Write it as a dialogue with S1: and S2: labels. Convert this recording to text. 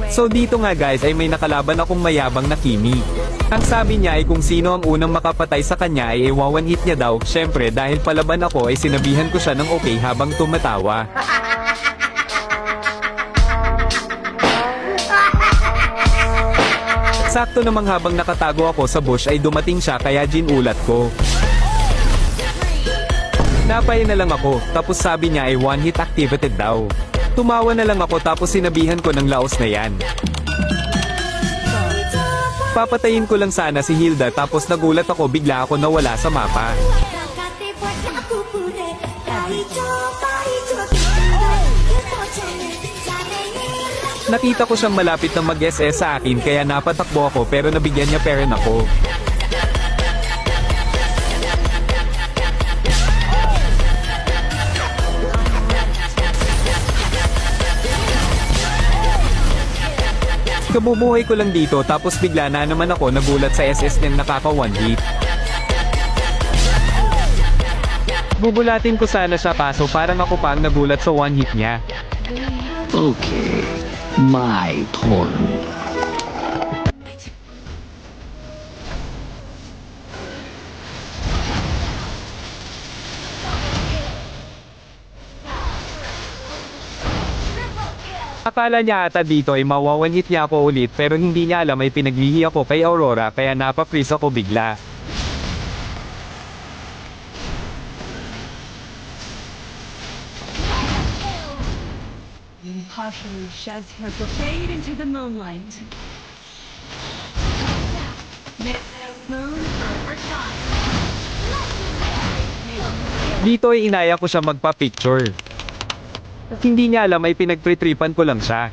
S1: So dito nga guys ay may nakalaban akong mayabang na Kimi. Ang sabi niya ay kung sino ang unang makapatay sa kanya ay one hit niya daw. Syempre dahil palaban ako ay sinabihan ko siya ng okay habang tumatawa. Sakto namang habang nakatago ako sa bush ay dumating siya kaya ginulat ko. Napay na lang ako, tapos sabi niya ay one hit activated daw. Tumawa na lang ako tapos sinabihan ko ng laos na yan. Papatayin ko lang sana si Hilda tapos nagulat ako bigla ako nawala sa mapa. Nakita ko siyang malapit na mag-SS sa akin kaya napatakbo ako pero nabigyan niya pa rin ako. Kabubuhay ko lang dito tapos bigla na naman ako nagulat sa SS niyang nakaka one hit. Bubulatin ko sana siya kaso parang ako pa ang nagulat sa one hit niya.
S2: Okay, my turn.
S1: Akala niya ata dito ay mawawan hit niya ako ulit pero hindi niya alam ay pinaglihi ako kay Aurora kaya napa-freeze ako bigla.
S3: Partially sheds her fade into the moonlight. Moon overtime.
S1: Dito ay inaya ko siya magpa-picture. Hindi niya alam ay pinagtritripan ko lang siya.